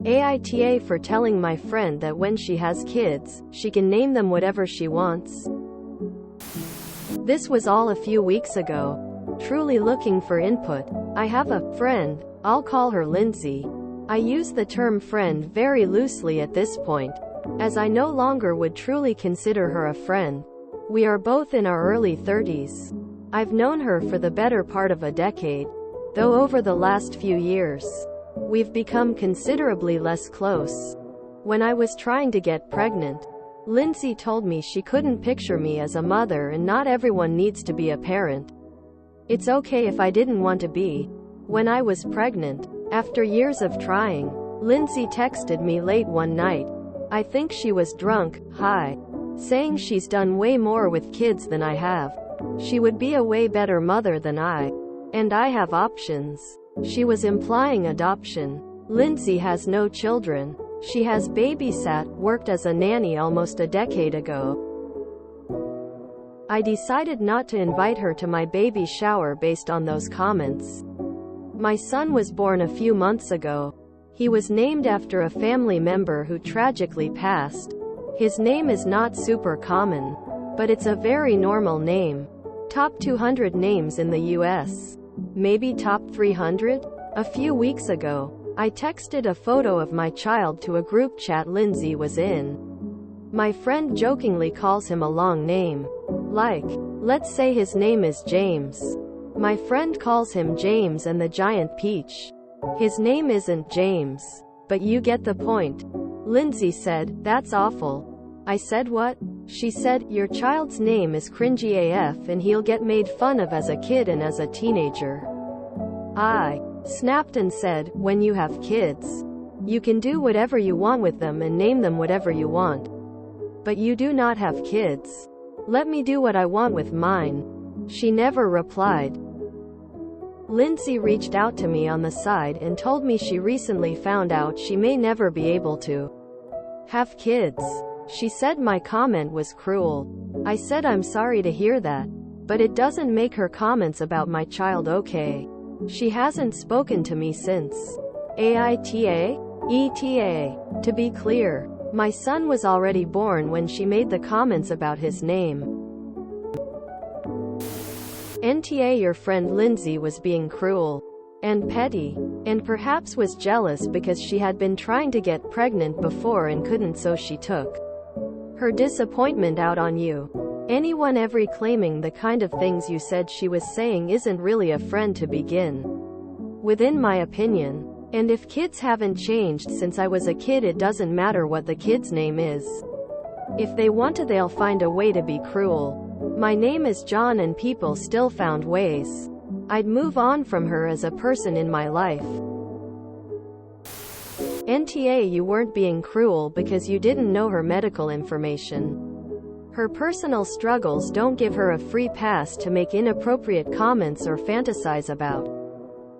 AITA for telling my friend that when she has kids, she can name them whatever she wants. This was all a few weeks ago. Truly looking for input. I have a friend. I'll call her Lindsay. I use the term friend very loosely at this point, as I no longer would truly consider her a friend. We are both in our early 30s. I've known her for the better part of a decade, though over the last few years, we've become considerably less close. When I was trying to get pregnant, Lindsay told me she couldn't picture me as a mother and not everyone needs to be a parent. It's okay if I didn't want to be. When I was pregnant, after years of trying, Lindsay texted me late one night. I think she was drunk, high, saying she's done way more with kids than I have. She would be a way better mother than I. And I have options. She was implying adoption. Lindsay has no children. She has babysat, worked as a nanny almost a decade ago. I decided not to invite her to my baby shower based on those comments. My son was born a few months ago. He was named after a family member who tragically passed. His name is not super common, but it's a very normal name. Top 200 names in the US. Maybe top 300? A few weeks ago, I texted a photo of my child to a group chat Lindsay was in. My friend jokingly calls him a long name. Like, let's say his name is James. My friend calls him James and the Giant Peach. His name isn't James. But you get the point. Lindsay said, "That's awful." I said, "What?" She said, "Your child's name is cringy AF and he'll get made fun of as a kid and as a teenager." I snapped and said, "When you have kids, you can do whatever you want with them and name them whatever you want. But you do not have kids. Let me do what I want with mine." She never replied. Lindsay reached out to me on the side and told me she recently found out she may never be able to have kids. She said my comment was cruel. I said I'm sorry to hear that, but it doesn't make her comments about my child okay. She hasn't spoken to me since. AITA? ETA. To be clear, my son was already born when she made the comments about his name. NTA Your friend Lindsay was being cruel and petty, and perhaps was jealous because she had been trying to get pregnant before and couldn't, so she took her disappointment out on you. Anyone ever claiming the kind of things you said she was saying isn't really a friend to begin with, in my opinion. And if kids haven't changed since I was a kid, it doesn't matter what the kid's name is. If they want to, they'll find a way to be cruel. My name is John and people still found ways. I'd move on from her as a person in my life. NTA You weren't being cruel because you didn't know her medical information. Her personal struggles don't give her a free pass to make inappropriate comments or fantasize about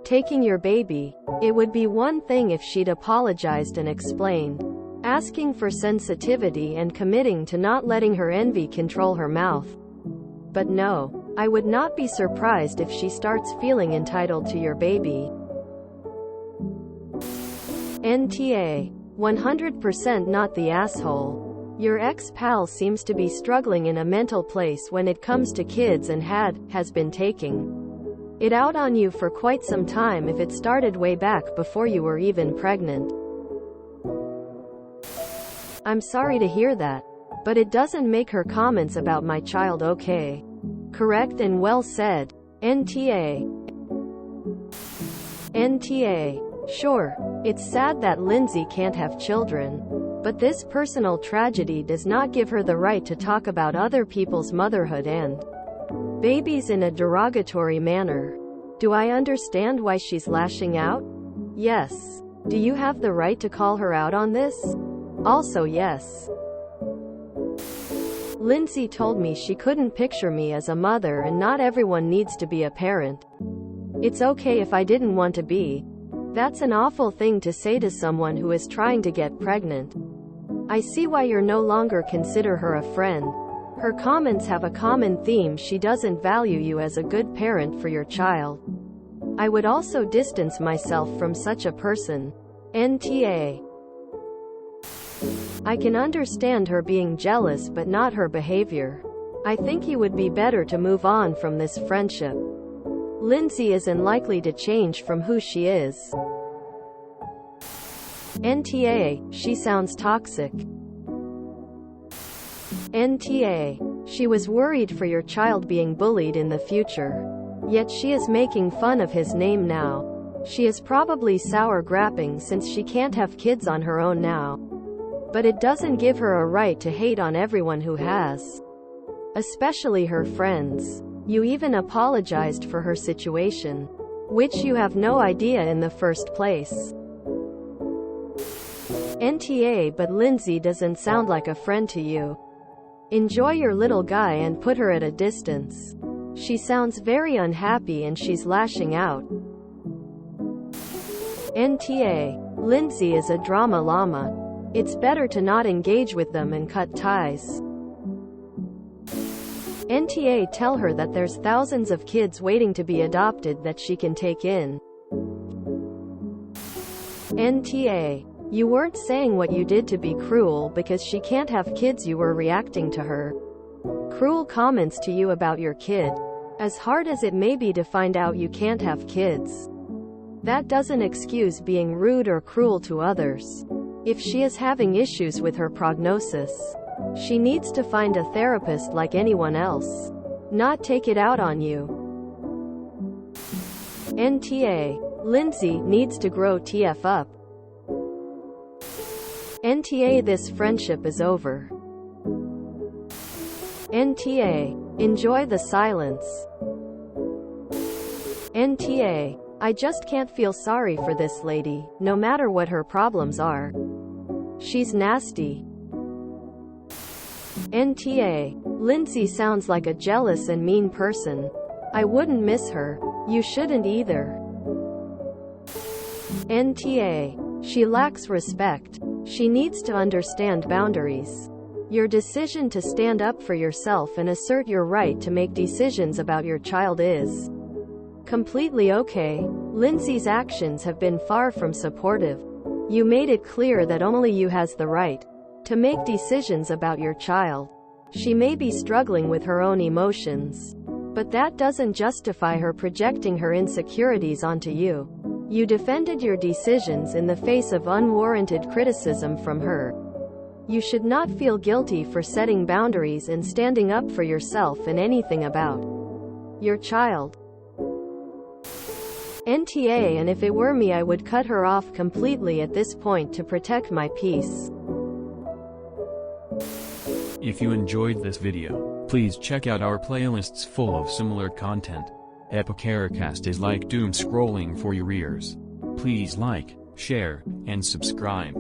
taking your baby. It would be one thing if she'd apologized and explained, asking for sensitivity and committing to not letting her envy control her mouth. But no, I would not be surprised if she starts feeling entitled to your baby. NTA 100% not the asshole. Your ex-pal seems to be struggling in a mental place when it comes to kids and has been taking it out on you for quite some time, if it started way back before you were even pregnant. I'm sorry to hear that, but it doesn't make her comments about my child okay. Correct and well said. NTA. NTA. Sure, it's sad that Lindsay can't have children, but this personal tragedy does not give her the right to talk about other people's motherhood and babies in a derogatory manner. Do I understand why she's lashing out? Yes. Do you have the right to call her out on this? Also yes. Lindsay told me she couldn't picture me as a mother and not everyone needs to be a parent. It's okay if I didn't want to be. That's an awful thing to say to someone who is trying to get pregnant. I see why you're no longer consider her a friend. Her comments have a common theme: she doesn't value you as a good parent for your child. I would also distance myself from such a person. NTA. I can understand her being jealous but not her behavior. I think he would be better to move on from this friendship. Lindsay isn't likely to change from who she is. NTA, she sounds toxic. NTA, she was worried for your child being bullied in the future. Yet she is making fun of his name now. She is probably sour grapping since she can't have kids on her own now. But it doesn't give her a right to hate on everyone who has. Especially her friends. You even apologized for her situation. Which you have no idea in the first place. NTA, but Lindsay doesn't sound like a friend to you. Enjoy your little guy and put her at a distance. She sounds very unhappy and she's lashing out. NTA, Lindsay is a drama llama. It's better to not engage with them and cut ties. NTA, tell her that there's thousands of kids waiting to be adopted that she can take in. NTA, you weren't saying what you did to be cruel because she can't have kids. You were reacting to her cruel comments to you about your kid. As hard as it may be to find out you can't have kids, that doesn't excuse being rude or cruel to others. If she is having issues with her prognosis, she needs to find a therapist like anyone else, not take it out on you. NTA, Lindsay needs to grow TF up. NTA, this friendship is over. NTA, enjoy the silence. NTA, I just can't feel sorry for this lady, no matter what her problems are. She's nasty. NTA, Lindsay sounds like a jealous and mean person. I wouldn't miss her. You shouldn't either. NTA, she lacks respect. She needs to understand boundaries. Your decision to stand up for yourself and assert your right to make decisions about your child is completely okay. Lindsay's actions have been far from supportive. You made it clear that only you has the right to make decisions about your child. She may be struggling with her own emotions, but that doesn't justify her projecting her insecurities onto you. You defended your decisions in the face of unwarranted criticism from her. You should not feel guilty for setting boundaries and standing up for yourself and anything about your child. NTA, and if it were me, I would cut her off completely at this point to protect my peace. If you enjoyed this video, please check out our playlists full of similar content. AmITheAsshole is like doom scrolling for your ears. Please like, share, and subscribe.